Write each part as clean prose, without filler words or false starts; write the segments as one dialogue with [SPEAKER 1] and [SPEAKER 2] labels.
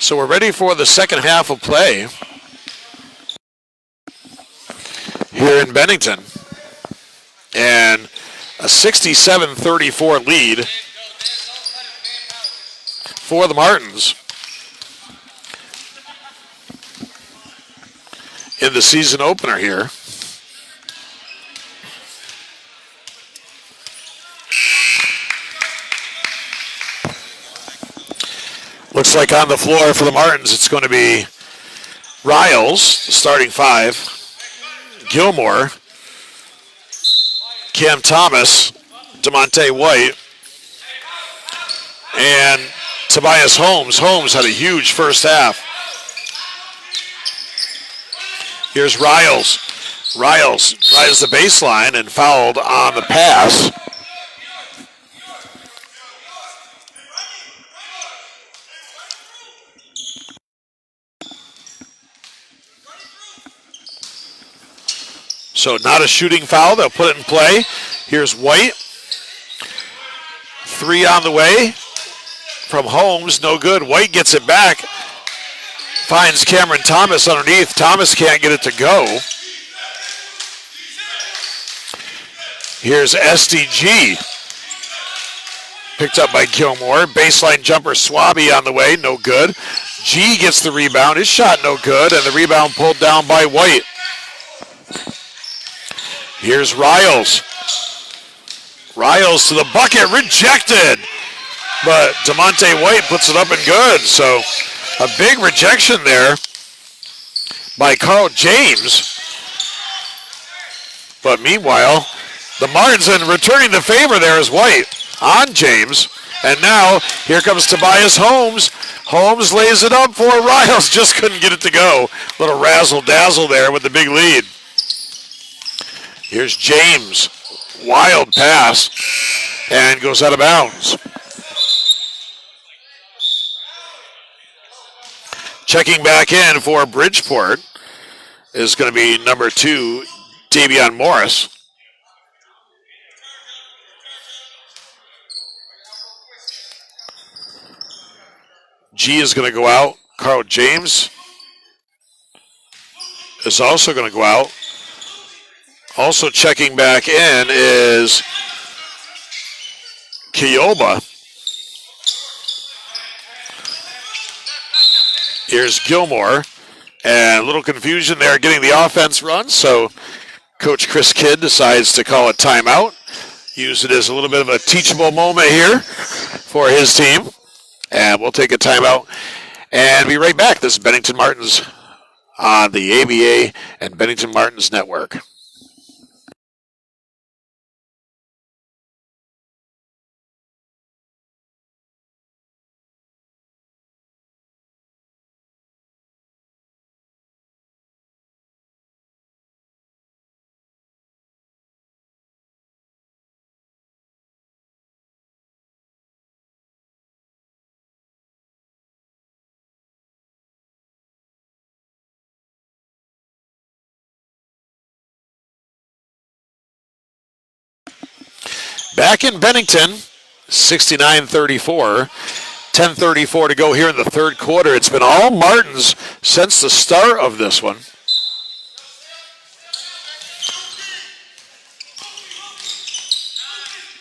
[SPEAKER 1] So we're ready for the second half of play here in Bennington. And a 67-34 lead for the Martens in the season opener here. Looks like on the floor for the Martens, it's going to be Riles, starting five, Gilmore, Cam Thomas, DeMonte White, and Tobias Holmes. Holmes had a huge first half. Here's Riles. Riles drives the baseline and fouled on the pass. So not a shooting foul. They'll put it in play. Here's White. Three on the way from Holmes. No good. White gets it back. Finds Cameron Thomas underneath. Thomas can't get it to go. Here's SDG. Picked up by Gilmore. Baseline jumper Swaby on the way. No good. G gets the rebound. His shot no good. And the rebound pulled down by White. Here's Riles. Riles to the bucket, rejected. But DeMonte White puts it up and good. So a big rejection there by Carl James. But meanwhile, the Martins returning the favor there is White on James. And now here comes Tobias Holmes. Holmes lays it up for Riles. Just couldn't get it to go. Little razzle-dazzle there with the big lead. Here's James, wild pass, and goes out of bounds. Checking back in for Bridgeport is going to be number 2, Davion Morris. G is going to go out. Carl James is also going to go out. Also checking back in is Kioba. Here's Gilmore. And a little confusion there getting the offense run. So Coach Chris Kidd decides to call a timeout. Use it as a little bit of a teachable moment here for his team. And we'll take a timeout and be right back. This is Bennington Martens on the ABA and Bennington Martens Network. Back in Bennington, 69-34. 10:34 to go here in the third quarter. It's been all Martins since the start of this one.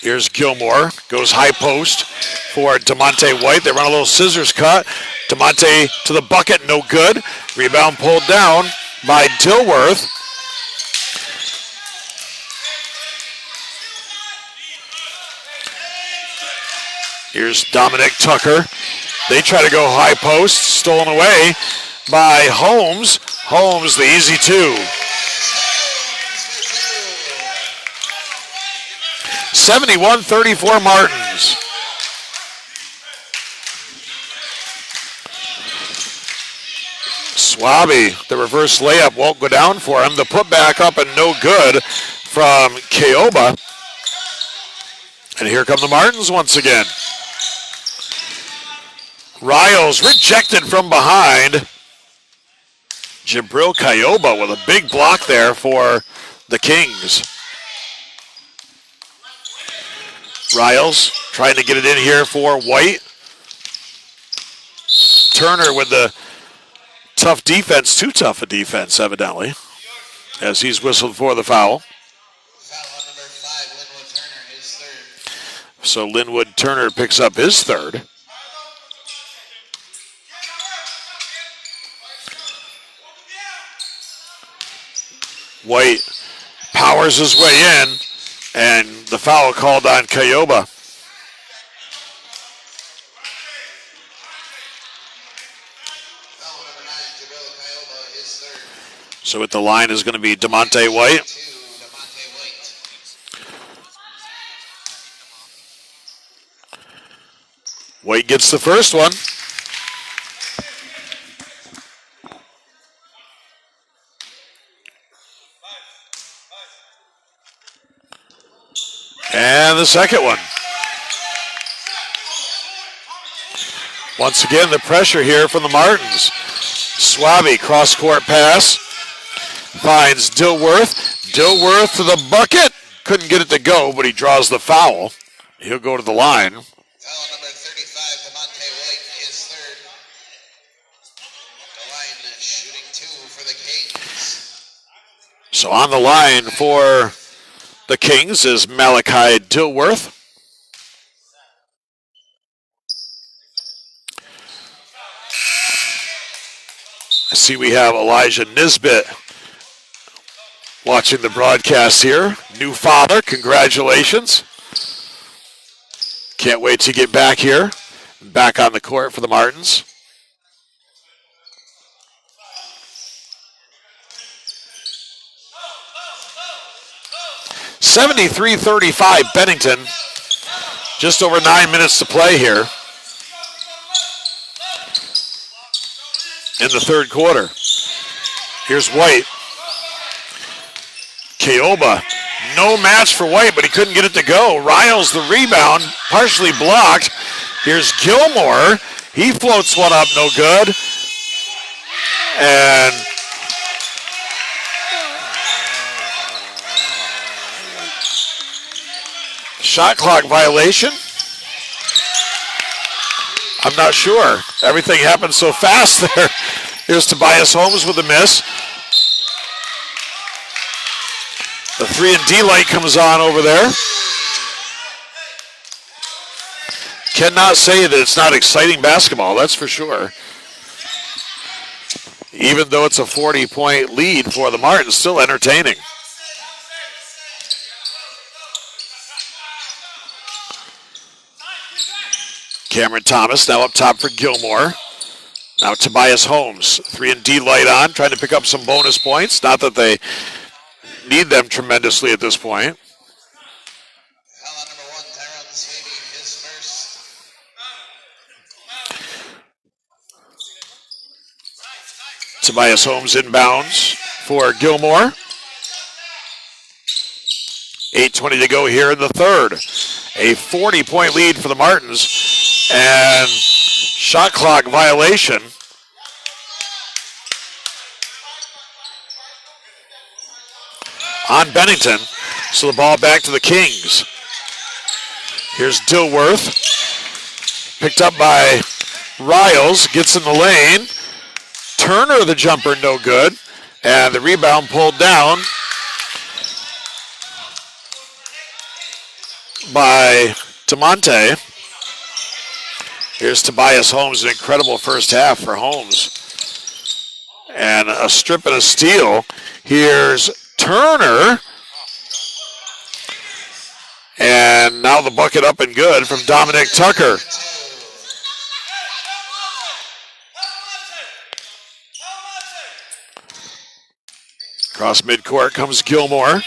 [SPEAKER 1] Here's Gilmore. Goes high post for DeMonte White. They run a little scissors cut. DeMonte to the bucket, no good. Rebound pulled down by Dilworth. Here's Dominic Tucker. They try to go high post. Stolen away by Holmes. Holmes, the easy two. 71-34 Martins. Swaby, the reverse layup won't go down for him. The putback up and no good from Kioba. And here come the Martins once again. Riles rejected from behind. Jabril Kioba with a big block there for the Kings. Riles trying to get it in here for White. Turner with the tough defense, too tough a defense, evidently, as he's whistled for the foul.
[SPEAKER 2] Foul on number 5, Linwood Turner, his third.
[SPEAKER 1] So Linwood Turner picks up his third. White powers his way in, and the foul called on Kayoba.
[SPEAKER 2] Foul number 9, Jabril Kayoba, his third.
[SPEAKER 1] So at the line is going to be DeMonte White.
[SPEAKER 2] 2, DeMonte White.
[SPEAKER 1] White gets the first one. And the second one. Once again, the pressure here from the Martins. Swaby, cross-court pass. Finds Dilworth. Dilworth to the bucket. Couldn't get it to go, but he draws the foul. He'll go to the line.
[SPEAKER 2] Foul number 35, DeMonte White, his third. The line shooting 2 for the Kings.
[SPEAKER 1] So on the line for the Kings is Malachi Dilworth. I see we have Elijah Nisbet watching the broadcast here. New father, congratulations. Can't wait to get back here, back on the court for the Martins. (73-35) Bennington. Just over 9 minutes to play here in the third quarter. Here's White. Kayoba, no match for White, but he couldn't get it to go. Riles the rebound, partially blocked. Here's Gilmore. He floats one up, no good. And shot clock violation? I'm not sure. Everything happened so fast there. Here's Tobias Holmes with a miss. The 3-and-D light comes on over there. Cannot say that it's not exciting basketball, that's for sure. Even though it's a 40-point lead for the Martins, still entertaining. Cameron Thomas now up top for Gilmore. Now Tobias Holmes, 3-and-D light on, trying to pick up some bonus points. Not that they need them tremendously at this point.
[SPEAKER 2] Foul on number 1, Tyrone Swaby, his first.
[SPEAKER 1] Tobias Holmes inbounds for Gilmore. 8:20 to go here in the third. A 40-point lead for the Martins. And shot clock violation. On Bennington. So the ball back to the Kings. Here's Dilworth. Picked up by Riles. Gets in the lane. Turner, the jumper, no good. And the rebound pulled down by DeMonte. Here's Tobias Holmes, an incredible first half for Holmes. And a strip and a steal. Here's Turner. And now the bucket up and good from Dominic Tucker. Across midcourt comes Gilmore.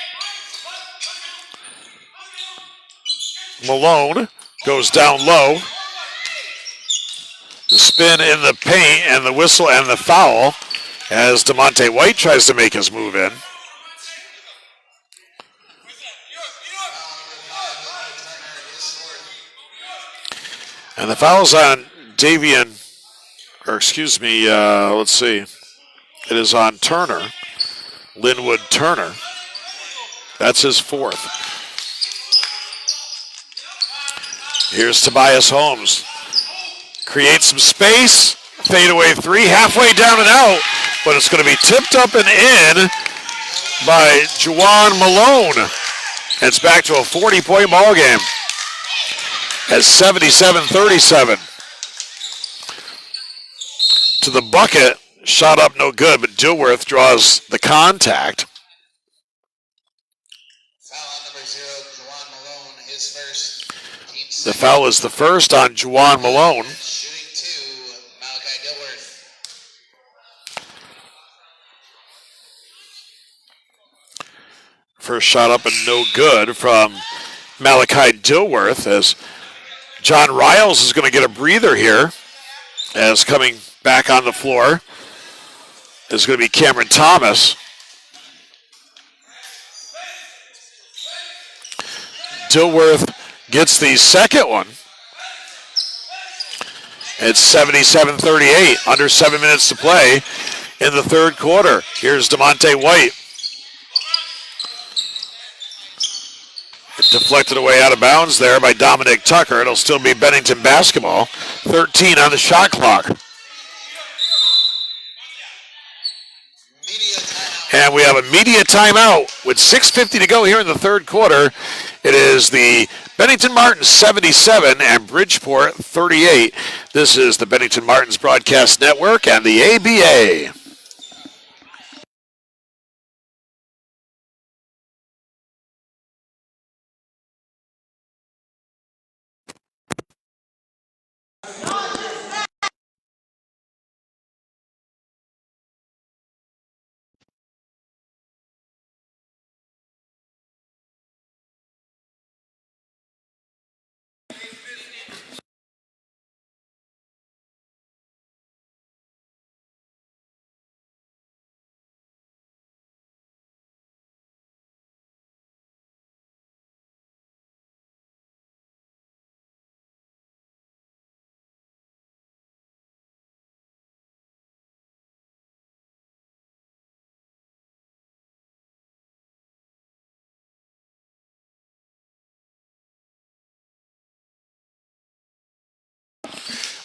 [SPEAKER 1] Malone goes down low. The spin in the paint and the whistle and the foul as DeMonte White tries to make his move in. And the foul's on let's see. It is on Turner, Linwood Turner. That's his fourth. Here's Tobias Holmes. Creates some space, Fadeaway three, halfway down and out, but it's going to be tipped up and in by Juwan Malone. It's back to a 40-point ball game at 77-37. To the bucket, shot up no good, but Dilworth draws the contact.
[SPEAKER 2] Foul on number 0, Juwan Malone, his first.
[SPEAKER 1] The foul is the first on Juwan Malone.
[SPEAKER 2] Shooting 2, Malachi Dilworth.
[SPEAKER 1] First shot up and no good from Malachi Dilworth, as John Riles is going to get a breather here, as coming back on the floor is going to be Cameron Thomas. Dilworth gets the second one. It's 77-38, under 7 minutes to play in the third quarter. Here's DeMonte White. Deflected away out of bounds there by Dominic Tucker. It'll still be Bennington basketball. 13 on the shot clock. And we have a media timeout with 6:50 to go here in the third quarter. It is the Bennington Martens 77 and Bridgeport 38. This is the Bennington Martens Broadcast Network and the ABA.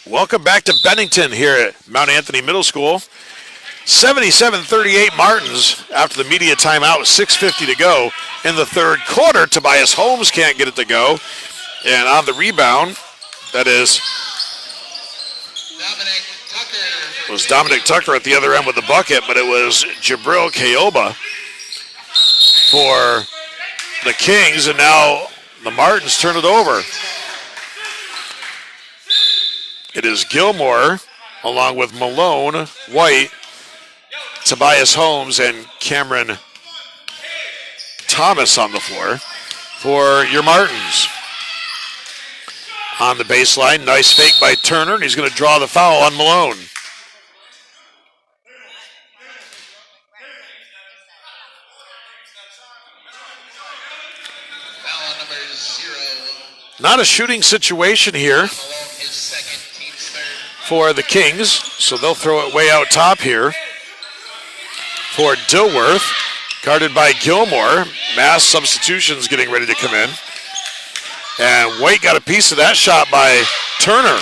[SPEAKER 1] Welcome back to Bennington here at Mount Anthony Middle School. 77-38 Martins after the media timeout with 6:50 to go in the third quarter. Tobias Holmes can't get it to go. And on the rebound, that is Dominic Tucker at the other end with the bucket, but it was Jabril Kayoba for the Kings, and now the Martins turn it over. It is Gilmore along with Malone, White, Tobias Holmes, and Cameron Thomas on the floor for your Martins. On the baseline, nice fake by Turner, and he's going to draw the foul on Malone.
[SPEAKER 2] Foul on number 0.
[SPEAKER 1] Not a shooting situation here
[SPEAKER 2] Malone, his second, team's third.
[SPEAKER 1] for the Kings, so they'll throw it way out top here for Dilworth, guarded by Gilmore. Mass substitutions getting ready to come in. And White got a piece of that shot by Turner.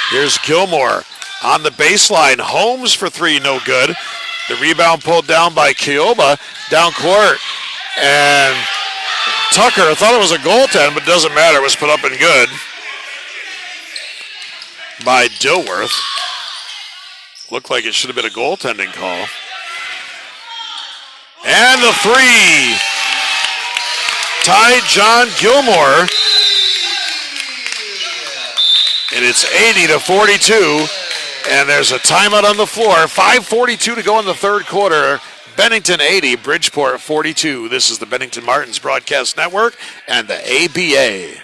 [SPEAKER 1] Here's Gilmore on the baseline. Holmes for three, no good. The rebound pulled down by Kayoba, down court. And Tucker, I thought it was a goaltend, but it doesn't matter. It was put up and good by Dilworth. Looked like it should have been a goaltending call. And the three. Ty John Gilmore. And it's 80-42. And there's a timeout on the floor. 5:42 to go in the third quarter. Bennington 80, Bridgeport 42. This is the Bennington Martens Broadcast Network and the ABA.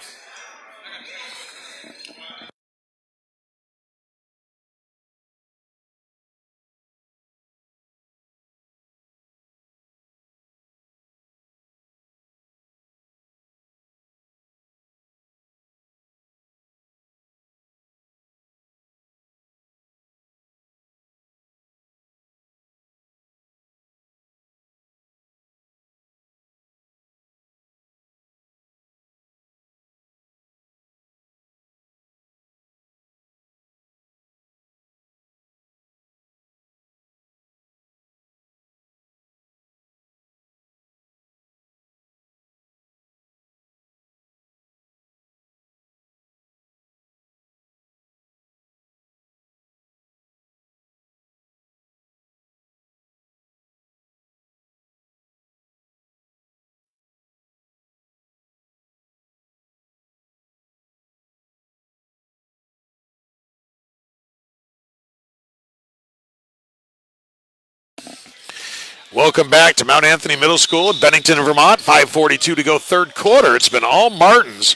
[SPEAKER 1] Welcome back to Mount Anthony Middle School in Bennington, Vermont. 5:42 to go, third quarter. It's been all Martins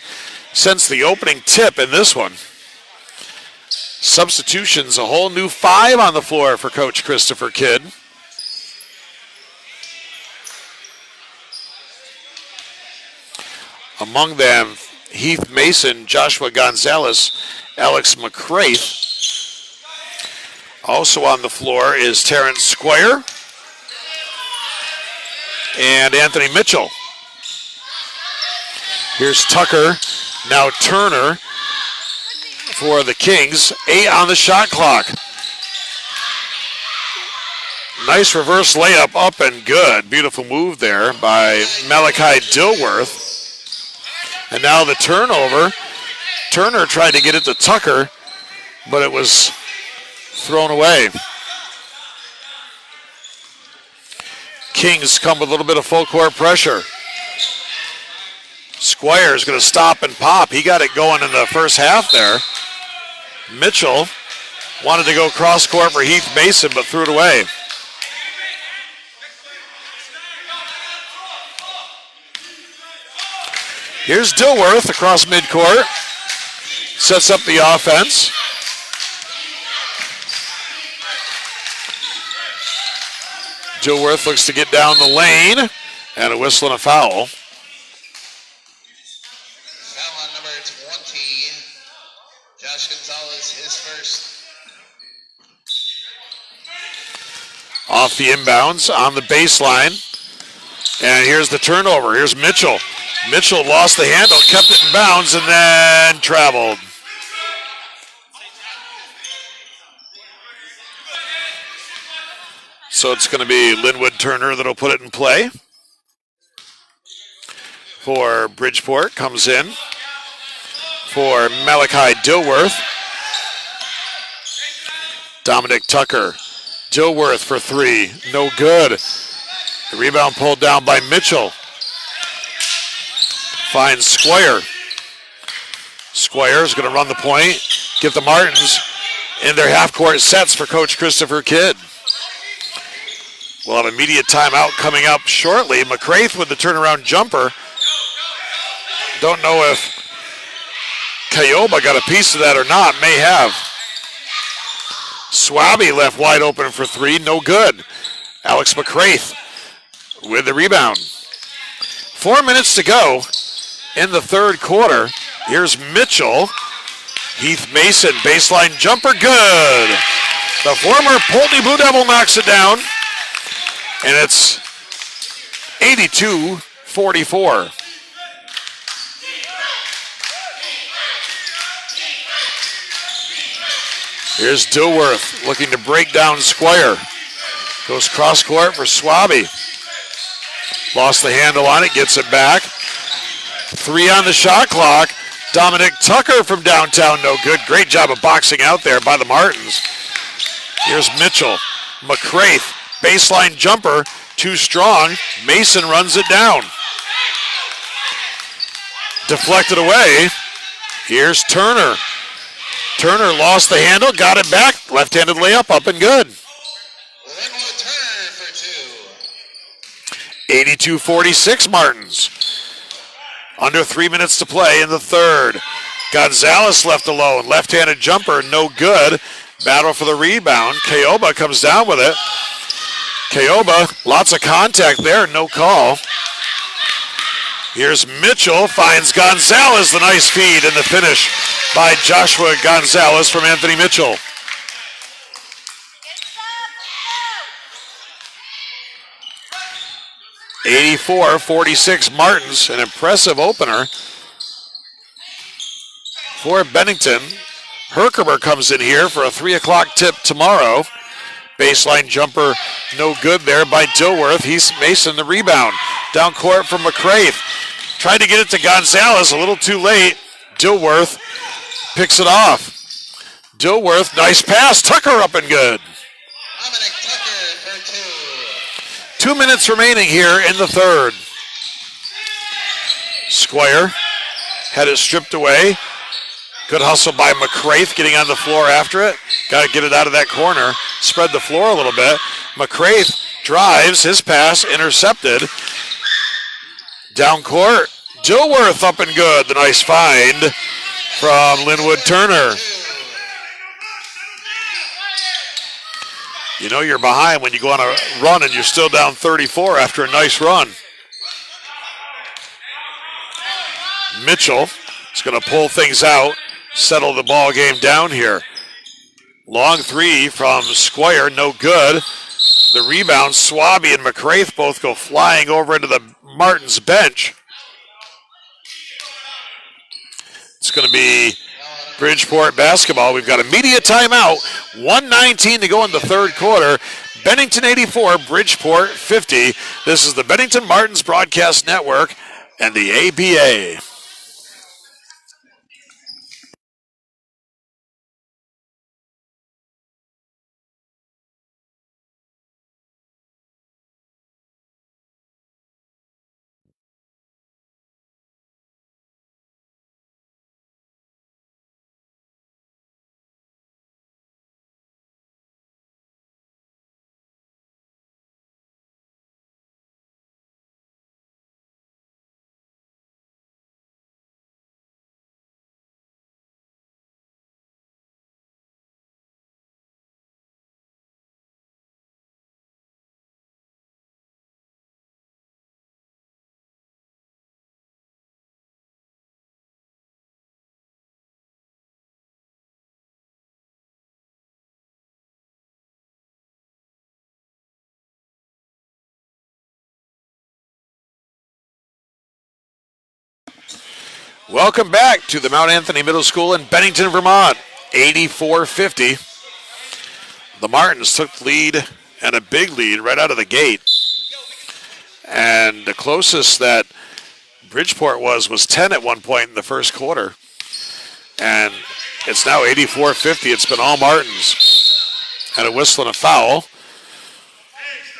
[SPEAKER 1] since the opening tip in this one. Substitutions, a whole new 5 on the floor for Coach Christopher Kidd. Among them, Heath Mason, Joshua Gonzalez, Alex McCraith. Also on the floor is Terrence Squire and Anthony Mitchell. Here's Tucker, now Turner for the Kings. 8 on the shot clock. Nice reverse layup, up and good. Beautiful move there by Malachi Dilworth. And now the turnover. Turner tried to get it to Tucker, but it was thrown away. Kings come with a little bit of full court pressure. Squire's going to stop and pop. He got it going in the first half there. Mitchell wanted to go cross court for Heath Mason, but threw it away. Here's Dilworth across midcourt. Sets up the offense. Dilworth looks to get down the lane, and a whistle and a foul.
[SPEAKER 2] Foul on number 20. Josh Gonzalez, his first.
[SPEAKER 1] Off the inbounds on the baseline. And here's the turnover. Here's Mitchell. Mitchell lost the handle, kept it in bounds, and then traveled. So it's going to be Linwood Turner that'll put it in play. For Bridgeport, comes in for Malachi Dilworth. Dominic Tucker. Dilworth for 3, no good. The rebound pulled down by Mitchell. Finds Squire. Squire's going to run the point, give the Martins in their half-court sets for Coach Christopher Kidd. We'll have a media timeout coming up shortly. McCraith with the turnaround jumper. Don't know if Kayoba got a piece of that or not. May have. Swaby left wide open for 3. No good. Alex McCraith with the rebound. 4 minutes to go in the third quarter. Here's Mitchell. Heath Mason, baseline jumper, good. The former Pulteney Blue Devil knocks it down. And it's 82-44. Here's Dilworth looking to break down Squire. Goes cross court for Swaby. Lost the handle on it, gets it back. 3 on the shot clock. Dominic Tucker from downtown, no good. Great job of boxing out there by the Martins. Here's Mitchell. McCraith, baseline jumper, too strong. Mason runs it down. Deflected away. Here's Turner. Turner lost the handle, got it back. Left-handed layup, up and good.
[SPEAKER 2] Linwood Turner for 2.
[SPEAKER 1] 82-46 Martins. Under 3 minutes to play in the third. Gonzalez left alone. Left-handed jumper, no good. Battle for the rebound. Kayoba comes down with it. Kayoba, lots of contact there, no call. Here's Mitchell, finds Gonzalez, the nice feed and the finish by Joshua Gonzalez from Anthony Mitchell. (84-46) Martins, an impressive opener for Bennington. Herkimer comes in here for a 3 o'clock tip tomorrow. Baseline jumper, no good there by Dilworth. Heath Mason, the rebound. Down court from McCraith. Tried to get it to Gonzalez, a little too late. Dilworth picks it off. Dilworth, nice pass. Tucker up and good.
[SPEAKER 2] Dominic Tucker for 2.
[SPEAKER 1] 2 minutes remaining here in the third. Squire had it stripped away. Good hustle by McCraith, getting on the floor after it. Got to get it out of that corner. Spread the floor a little bit. McCraith drives, his pass intercepted. Down court, Dilworth up and good. The nice find from Linwood Turner. You know you're behind when you go on a run and you're still down 34 after a nice run. Mitchell is going to pull things out, settle the ball game down here. Long three from Squire, no good. The rebound, Swaby and McCraith both go flying over into the Martins bench. It's going to be Bridgeport basketball. We've got a media timeout. 1:19 to go in the third quarter. Bennington 84, Bridgeport 50. This is the Bennington Martens Broadcast Network and the ABA. Welcome back to the Mount Anthony Middle School in Bennington, Vermont. 84-50. The Martins took the lead, and a big lead right out of the gate. And the closest that Bridgeport was 10 at one point in the first quarter. And it's now 84-50. It's been all Martins. And a whistle and a foul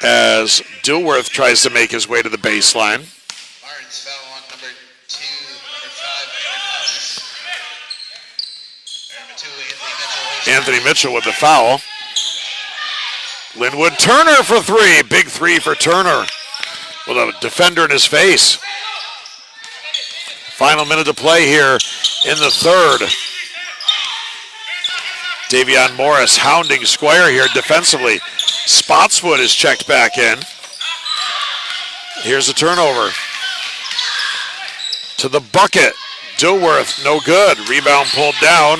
[SPEAKER 1] as Dilworth tries to make his way to the baseline.
[SPEAKER 2] Martins foul on number 2, number 5, number 2,
[SPEAKER 1] Anthony Mitchell with the foul. Linwood Turner for three. Big three for Turner with a defender in his face. Final minute to play here in the third. Davion Morris hounding Squire here defensively. Spotswood is checked back in. Here's a turnover. To the bucket. Dilworth, no good. Rebound pulled down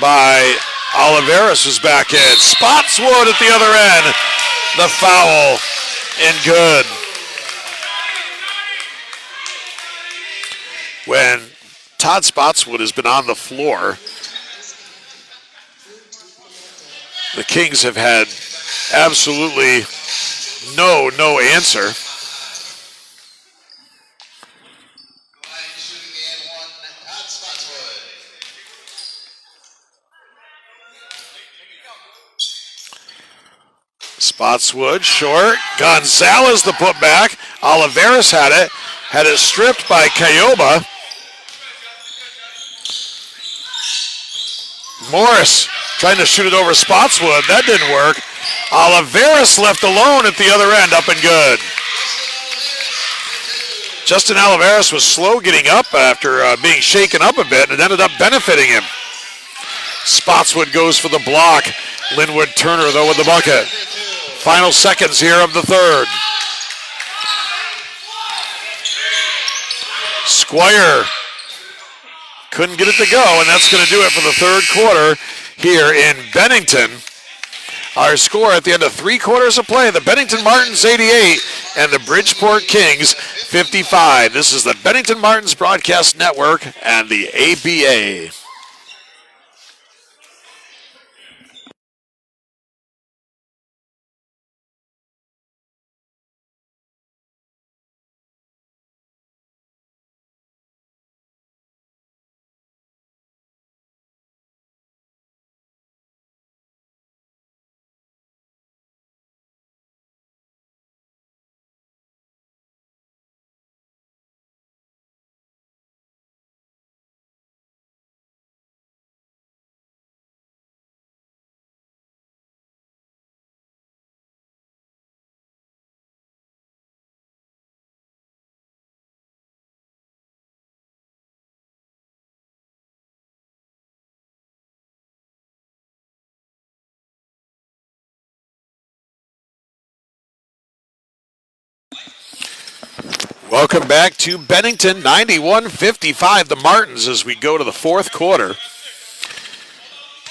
[SPEAKER 1] by Oliveris, who's back in. Spotswood at the other end. The foul, and good. When Todd Spotswood has been on the floor, the Kings have had absolutely no answer. Spotswood, short. Gonzalez the putback. Oliveris had it stripped by Cayoba. Morris trying to shoot it over Spotswood. That didn't work. Oliveris left alone at the other end, up and good. Justin Oliveris was slow getting up after being shaken up a bit and it ended up benefiting him. Spotswood goes for the block. Linwood Turner, though, with the bucket. Final seconds here of the third. Squire couldn't get it to go, and that's going to do it for the third quarter here in Bennington. Our score at the end of 3 quarters of play, the Bennington Martens 88 and the Bridgeport Kings 55. This is the Bennington Martens Broadcast Network and the ABA. Welcome back to Bennington, 91-55, the Martins, as we go to the fourth quarter.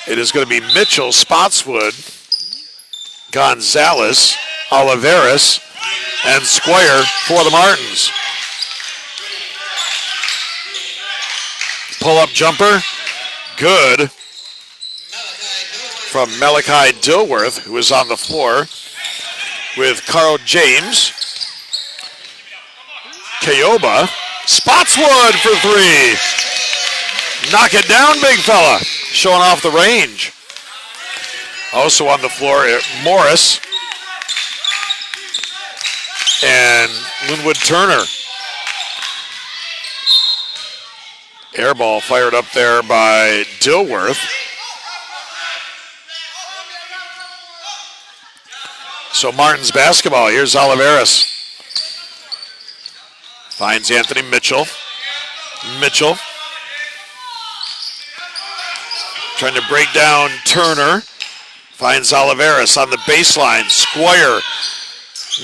[SPEAKER 1] It is going to be Mitchell, Spotswood, Gonzalez, Oliveras, and Squire for the Martins. Pull-up jumper, good, from Malachi Dilworth, who is on the floor with Carl James. Kayoba, Spotswood for three. Knock it down, big fella. Showing off the range. Also on the floor, Morris and Linwood Turner. Air ball fired up there by Dilworth. So Martins basketball. Here's Oliveras. Finds Anthony Mitchell. Mitchell trying to break down Turner. Finds Oliveras on the baseline. Squire.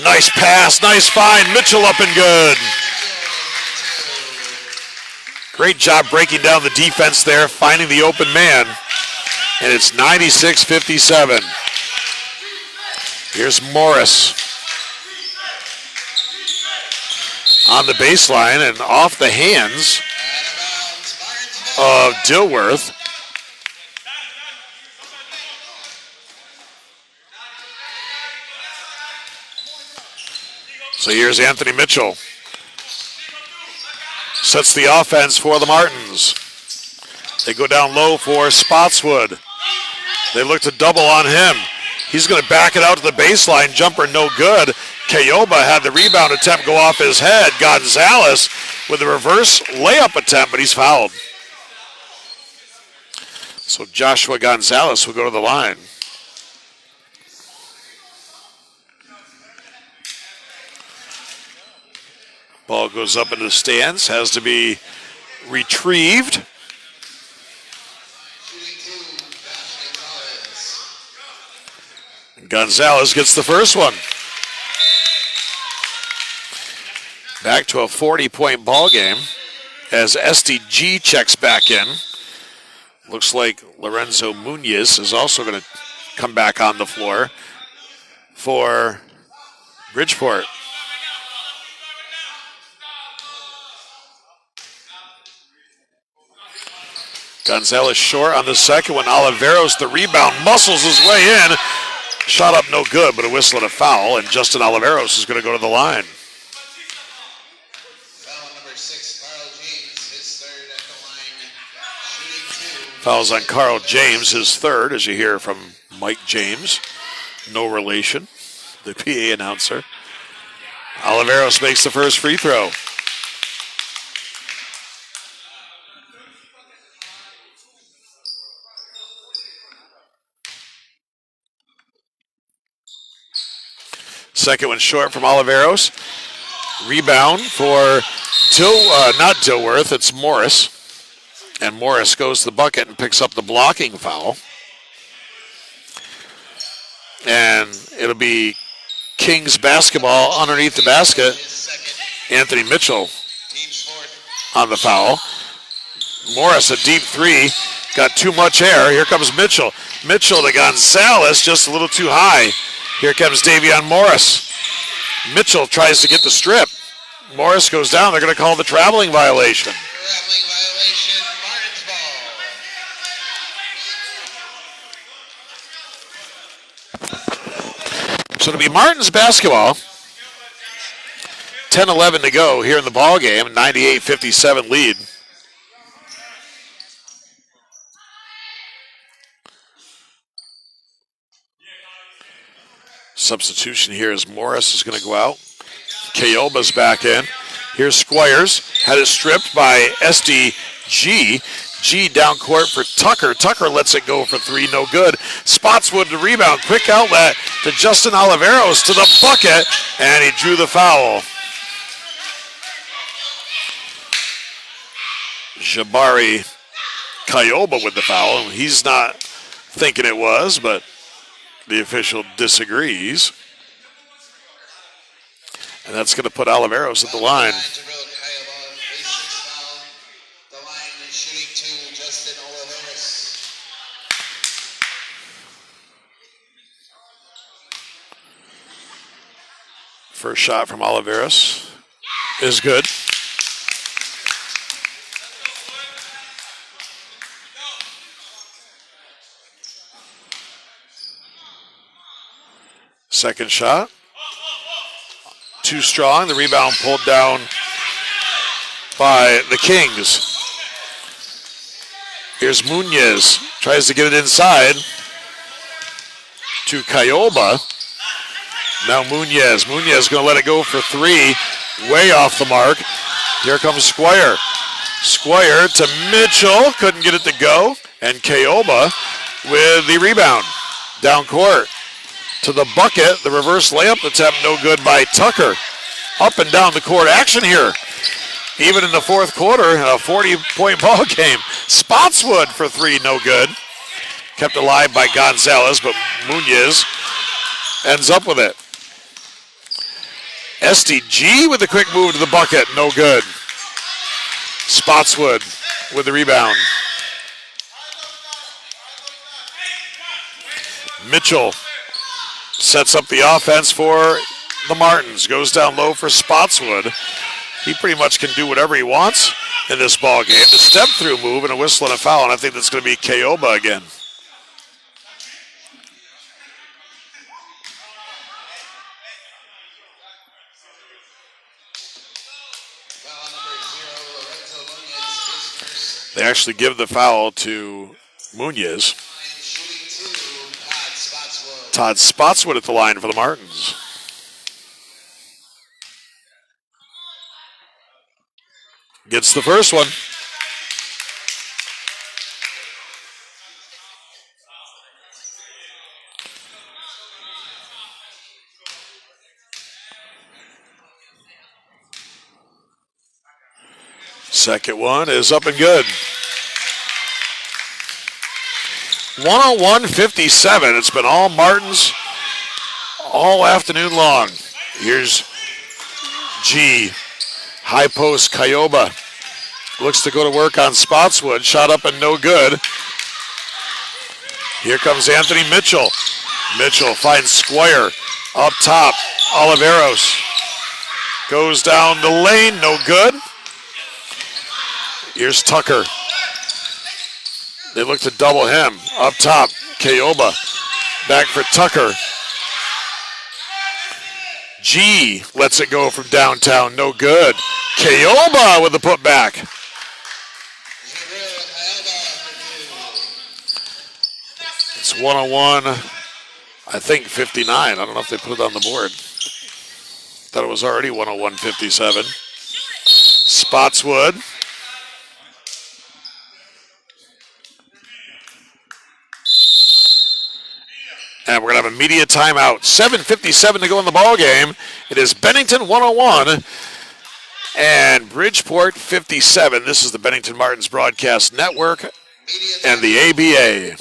[SPEAKER 1] Nice pass, nice find. Mitchell up and good. Great job breaking down the defense there, finding the open man. And it's 96-57. Here's Morris on the baseline and off the hands of Dilworth. So here's Anthony Mitchell. Sets the offense for the Martins. They go down low for Spotswood. They look to double on him. He's going to back it out to the baseline. Jumper no good. Kayoba had the rebound attempt go off his head. Gonzalez with a reverse layup attempt, but he's fouled. So Joshua Gonzalez will go to the line. Ball goes up into the stands, has to be retrieved. Gonzalez gets the first one. Back to a 40-point ball game as SDG checks back in. Looks like Lorenzo Munoz is also going to come back on the floor for Bridgeport. Gonzalez short on the second one. Oliveros the rebound, muscles his way in. Shot up no good, but a whistle and a foul, and Justin Oliveros is going to go to the line.
[SPEAKER 2] Foul number 6, Carl James, his third at the line, shooting 2.
[SPEAKER 1] Fouls on Carl James, his third, as you hear from Mike James. No relation, the PA announcer. Oliveros makes the first free throw. Second one short from Oliveros. Rebound for not Dilworth, it's Morris. And Morris goes to the bucket and picks up the blocking foul. And it'll be Kings basketball underneath the basket. Anthony Mitchell on the foul. Morris, a deep three. Got too much air. Here comes Mitchell. Mitchell to Gonzalez, just a little too high. Here comes Davion Morris. Mitchell tries to get the strip. Morris goes down. They're going to call the traveling violation.
[SPEAKER 2] Traveling violation, Martins ball.
[SPEAKER 1] So it'll be Martins basketball. 10-11 to go here in the ball game. 98-57 lead. Substitution here as Morris is going to go out. Kayoba's back in. Here's Squires. Had it stripped by SDG. G down court for Tucker. Tucker lets it go for three. No good. Spotswood to rebound. Quick outlet to Justin Oliveros to the bucket. And he drew the foul. Jabari Kayoba with the foul. He's not thinking it was, but the official disagrees. And that's going to put Oliveros at the line.
[SPEAKER 2] The line is shooting to Justin Oliveros.
[SPEAKER 1] First shot from Oliveros is good. Second shot. Too strong. The rebound pulled down by the Kings. Here's Munoz. Tries to get it inside to Cayoba. Now Munoz. Munoz going to let it go for three. Way off the mark. Here comes Squire. Squire to Mitchell. Couldn't get it to go. And Cayoba with the rebound. Down court to the bucket. The reverse layup attempt no good by Tucker. Up and down the court action here. Even in the fourth quarter, a 40-point ball game. Spotswood for three, no good. Kept alive by Gonzalez, but Munoz ends up with it. SDG with a quick move to the bucket, no good. Spotswood with the rebound. Mitchell sets up the offense for the Martins. Goes down low for Spotswood. He pretty much can do whatever he wants in this ball game. The step-through move and a whistle and a foul, and I think that's going to be Cayoba again. They actually give the foul to Munoz. Todd Spotswood at the line for the Martins. Gets the first one. Second one is up and good. 101-57. It's been all Martins all afternoon long. Here's G. High post, Cayoba. Looks to go to work on Spotswood. Shot up and no good. Here comes Anthony Mitchell. Mitchell finds Squire. Up top, Oliveros. Goes down the lane, no good. Here's Tucker. They look to double him. Up top, Cayoba. Back for Tucker. G lets it go from downtown, no good. Cayoba with the putback. It's 101, I think 59. I don't know if they put it on the board. Thought it was already 101-57. Spotswood. And we're going to have a media timeout. 7:57 to go in the ball game. It is Bennington 101 and Bridgeport 57. This is the Bennington Martens Broadcast Network and the ABA.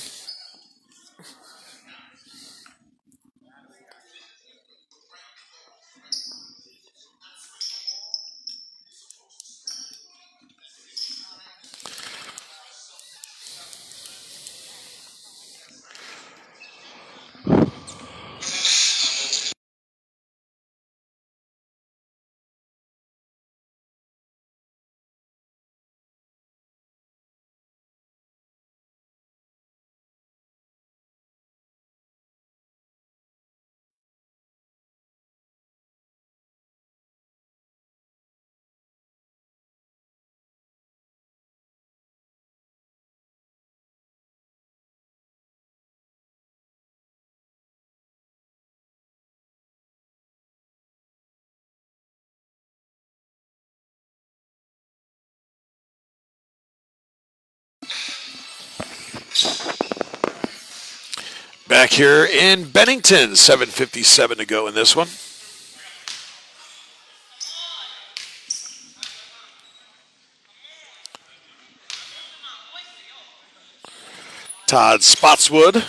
[SPEAKER 1] Back here in Bennington, 7:57 to go in this one. Todd Spotswood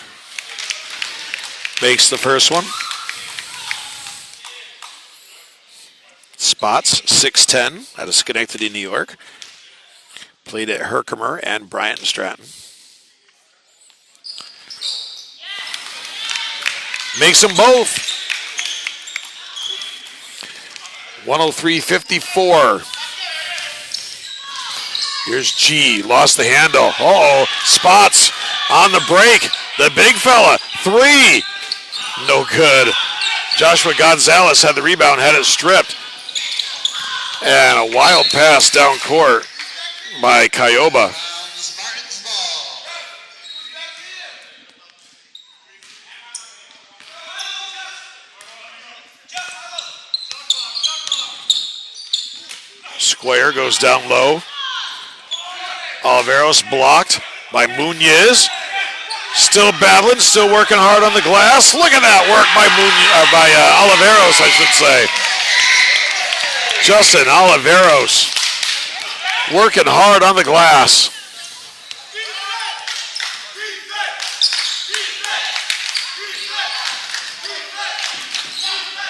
[SPEAKER 1] makes the first one. Spots, 6'10", out of Schenectady, New York. Played at Herkimer and Bryant and Stratton. Makes them both. 103-54. Here's G, lost the handle. Uh-oh, Spots on the break. The big fella, 3. No good. Joshua Gonzalez had the rebound, had it stripped. And a wild pass down court by Kioba. Square goes down low. Oliveros blocked by Munoz. Still battling, still working hard on the glass. Look at that work by Oliveros, I should say. Justin Oliveros working hard on the glass.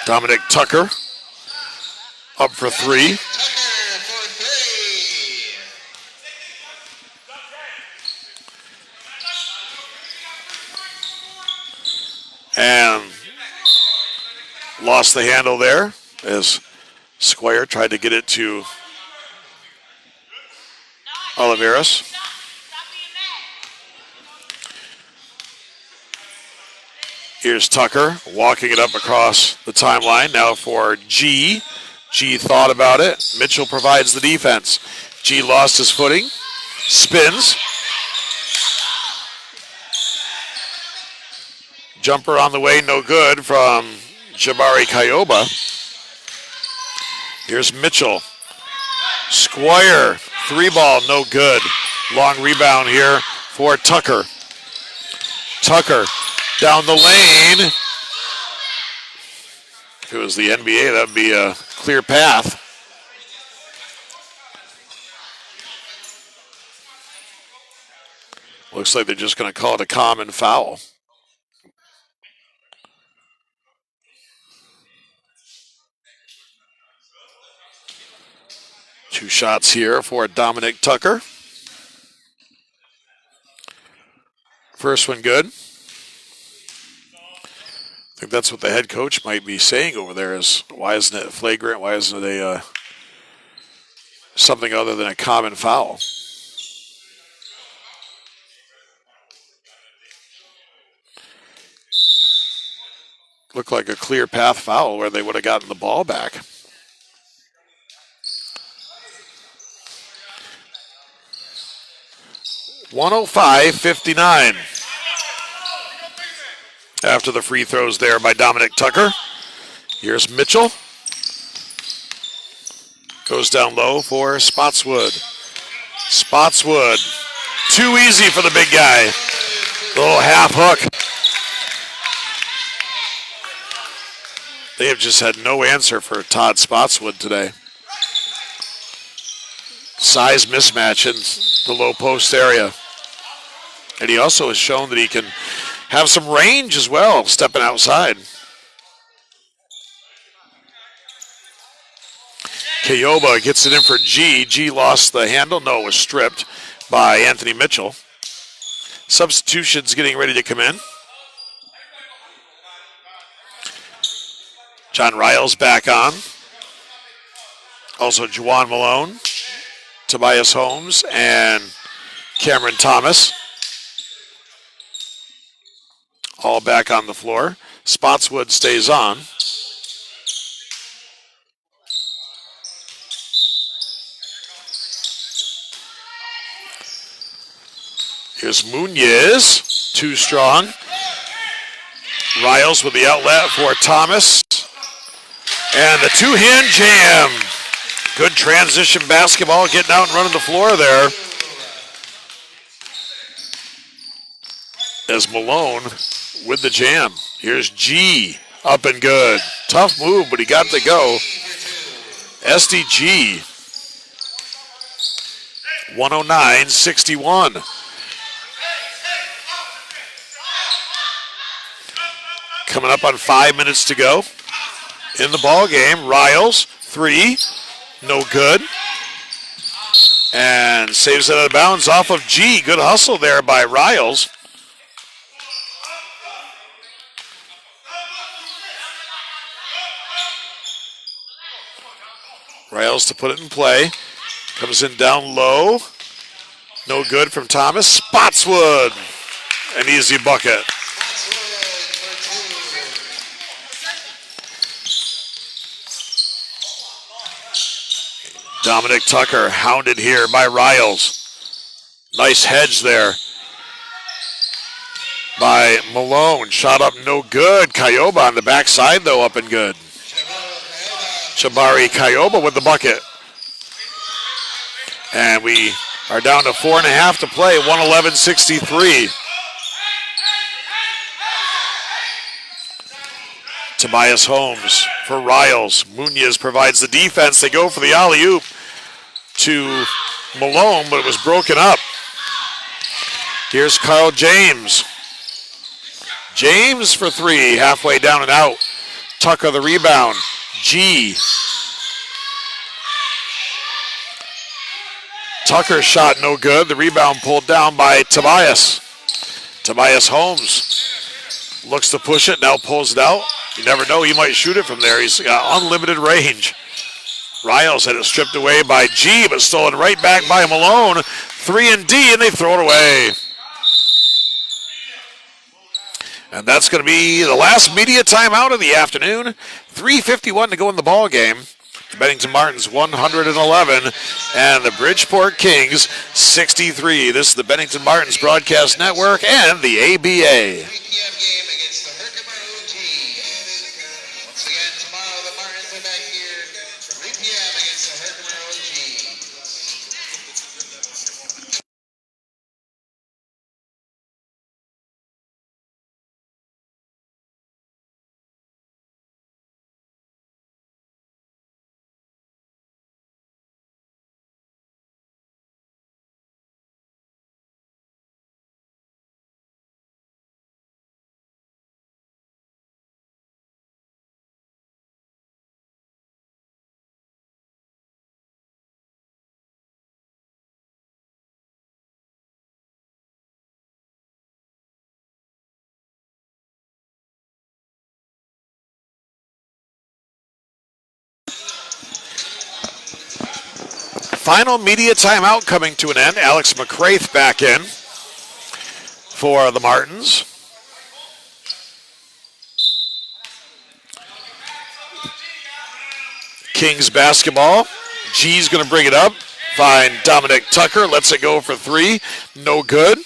[SPEAKER 1] Dominic Tucker up for 3. And lost the handle there as Squire tried to get it to Oliveros. Here's Tucker walking it up across the timeline. Now for G. G thought about it. Mitchell provides the defense. G lost his footing. Spins. Jumper on the way, no good from Jabari Kioba. Here's Mitchell. Squire, 3-ball, no good. Long rebound here for Tucker. Tucker down the lane. If it was the NBA, that would be a clear path. Looks like they're just going to call it a common foul. Two shots here for Dominic Tucker. First one good. I think that's what the head coach might be saying over there is, why isn't it flagrant? Why isn't it something other than a common foul? Looked like a clear path foul where they would have gotten the ball back. (105-59) after the free throws there by Dominic Tucker. Here's Mitchell. Goes down low for Spotswood. Spotswood. Too easy for the big guy. Little half hook. They have just had no answer for Todd Spotswood today. Size mismatch in the low post area. And he also has shown that he can have some range as well, stepping outside. Kioba gets it in for G. G lost the handle. No, it was stripped by Anthony Mitchell. Substitutions getting ready to come in. John Riles back on. Also Juwan Malone, Tobias Holmes, and Cameron Thomas. All back on the floor. Spotswood stays on. Here's Munoz, too strong. Riles with the outlet for Thomas. And the two-hand jam. Good transition basketball, getting out and running the floor there. As Malone with the jam. Here's G, up and good. Tough move, but he got to go. SDG, 109-61. Coming up on 5 minutes to go in the ball game. Riles Three, no good. And saves it out of bounds off of G. Good hustle there by Riles. Riles to put it in play. Comes in down low. No good from Thomas. Spotswood. An easy bucket. Dominic Tucker hounded here by Riles. Nice hedge there by Malone. Shot up no good. Kyoba on the backside though, up and good. Jabari Kyoba with the bucket. And we are down to 4.5 to play, 111-63. Tobias Holmes for Riles. Munoz provides the defense. They go for the alley-oop to Malone, but it was broken up. Here's Carl James. James for three, halfway down and out. Tucker the rebound. G. Tucker shot no good. The rebound pulled down by Tobias. Tobias Holmes looks to push it, now pulls it out. You never know, he might shoot it from there. He's got unlimited range. Riles had it stripped away by G, but stolen right back by Malone. 3 and D, and they throw it away. And that's going to be the last media timeout of the afternoon. 3:51 to go in the ball game. The Bennington Martens 111 and the Bridgeport Kings 63. This is the Bennington Martens Broadcast Network and the ABA.
[SPEAKER 2] 3 p.m. game against the Herkimer OG. Once again, tomorrow the Martins are back here. 3 p.m. against the Herkimer OG.
[SPEAKER 1] Final media timeout coming to an end. Alex McCraith back in for the Martins. Kings basketball. G's going to bring it up. Find Dominic Tucker. Lets it go for three. No good.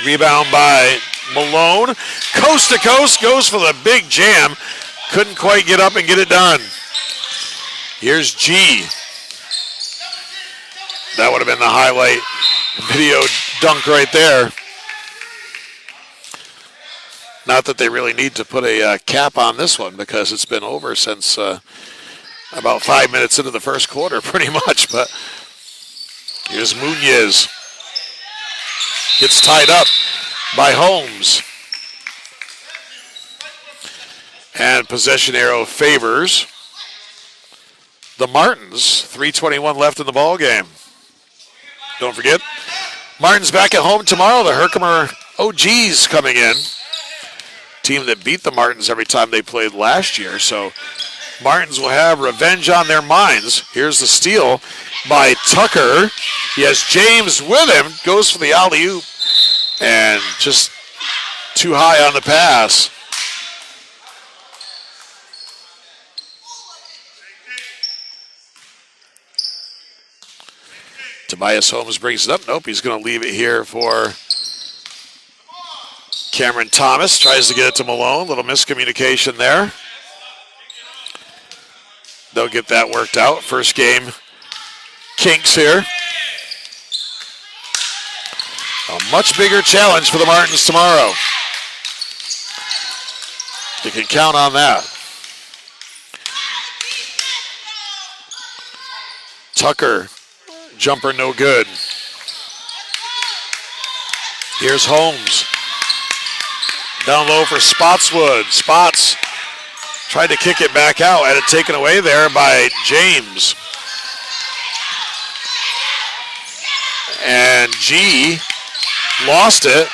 [SPEAKER 1] Rebound by Malone. Coast to coast. Goes for the big jam. Couldn't quite get up and get it done. Here's G. That would have been the highlight video dunk right there. Not that they really need to put a cap on this one because it's been over since about 5 minutes into the first quarter pretty much. But here's Munoz. Gets tied up by Holmes. And possession arrow favors the Martins. 3:21 left in the ball game. Don't forget, Martins back at home tomorrow. The Herkimer OGs coming in. Team that beat the Martins every time they played last year. So Martins will have revenge on their minds. Here's the steal by Tucker. He has James with him. Goes for the alley-oop. And just too high on the pass. Tobias Holmes brings it up. Nope, he's going to leave it here for Cameron Thomas. Tries to get it to Malone. Little miscommunication there. They'll get that worked out. First game, Kinks here. A much bigger challenge for the Martins tomorrow. You can count on that. Tucker. Jumper no good. Here's Holmes. Down low for Spotswood. Spots Tried to kick it back out. Had it taken away there by James. And G lost it.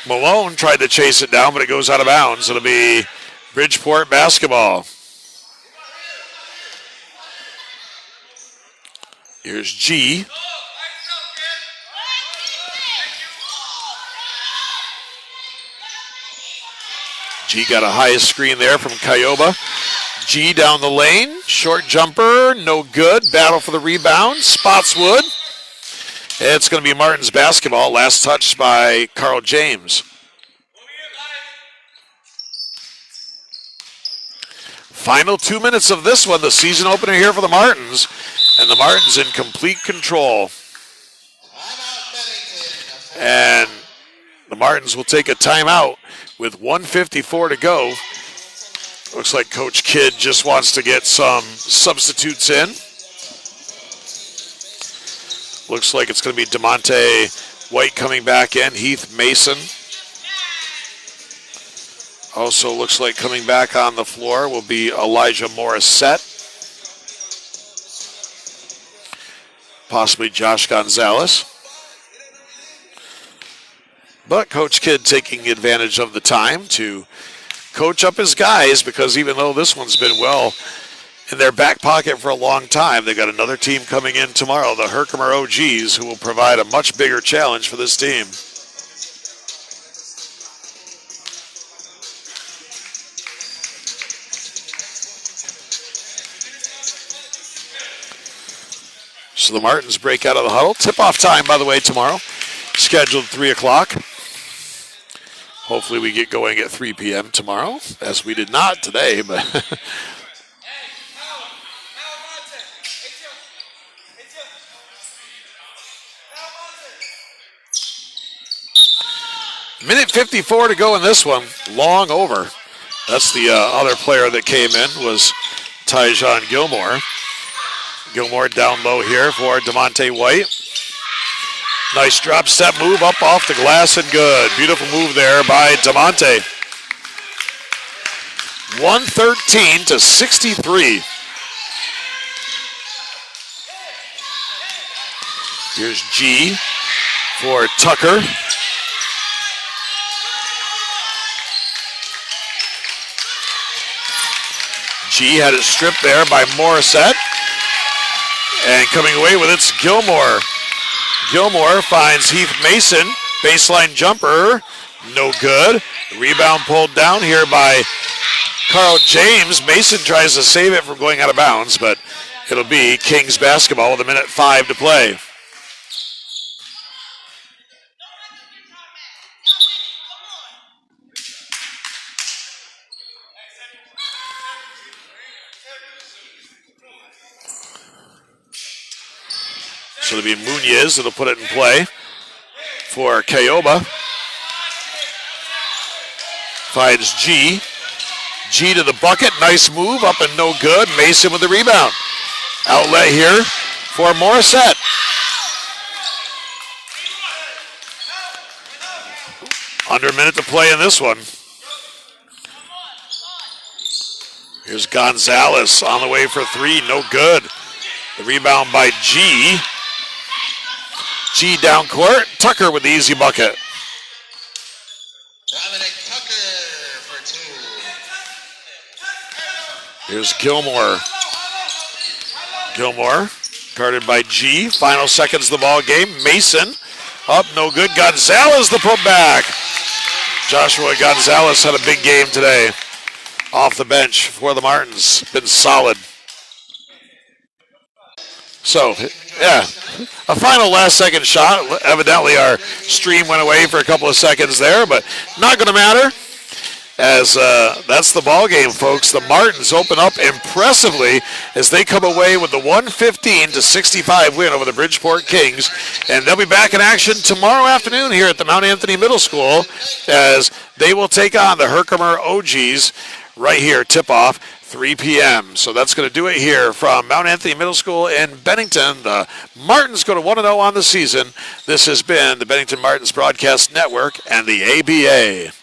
[SPEAKER 1] Malone tried to chase it down, but it goes out of bounds. It'll be Bridgeport basketball. Here's G. G got a high screen there from Kyoba. G down the lane. Short jumper, no good. Battle for the rebound. Spotswood. It's going to be Martins basketball. Last touch by Carl James. Final 2 minutes of this one, the season opener here for the Martins. And the Martins in complete control. And the Martins will take a timeout with 1:54 to go. Looks like Coach Kidd just wants to get some substitutes in. Looks like it's going to be DeMonte White coming back in. Heath Mason. Also looks like coming back on the floor will be Elijah Morissette. Possibly Josh Gonzalez. But Coach Kidd taking advantage of the time to coach up his guys, because even though this one's been well in their back pocket for a long time, they got another team coming in tomorrow, the Herkimer OGs, who will provide a much bigger challenge for this team. So the Martins break out of the huddle. Tip-off time, by the way, tomorrow. Scheduled 3 o'clock. Hopefully we get going at 3 p.m. tomorrow, as we did not today. But minute 54 to go in this one. Long over. That's the other player that came in was Tyjon Gilmore. Gilmore down low here for DeMonte White. Nice drop step move up off the glass and good. Beautiful move there by DeMonte. 113 to 63. Here's G for Tucker. G had it stripped there by Morissette. And coming away with it's Gilmore. Gilmore finds Heath Mason. Baseline jumper. No good. Rebound pulled down here by Carl James. Mason tries to save it from going out of bounds, but it'll be Kings basketball with 1:05 to play. So it'll be Munoz that'll put it in play for Kyoba. Finds G. G to the bucket. Nice move. Up and no good. Mason with the rebound. Outlet here for Morissette. Under a minute to play in this one. Here's Gonzalez on the way for three. No good. The rebound by G. G down court. Tucker with the easy bucket.
[SPEAKER 2] Dominic Tucker for two.
[SPEAKER 1] Here's Gilmore. Gilmore guarded by G. Final seconds of the ball game. Mason up, no good. Gonzalez the putback. Joshua Gonzalez had a big game today. Off the bench for the Martins. Been solid. So, yeah, a final last-second shot. Evidently, our stream went away for a couple of seconds there, but not going to matter, as that's the ball game, folks. The Martins open up impressively as they come away with the 115 to 65 win over the Bridgeport Kings, and they'll be back in action tomorrow afternoon here at the Mount Anthony Middle School as they will take on the Herkimer OGs right here, tip-off. 3 p.m. So that's going to do it here from Mount Anthony Middle School in Bennington. The Martins go to 1-0 on the season. This has been the Bennington Martins Broadcast Network and the ABA.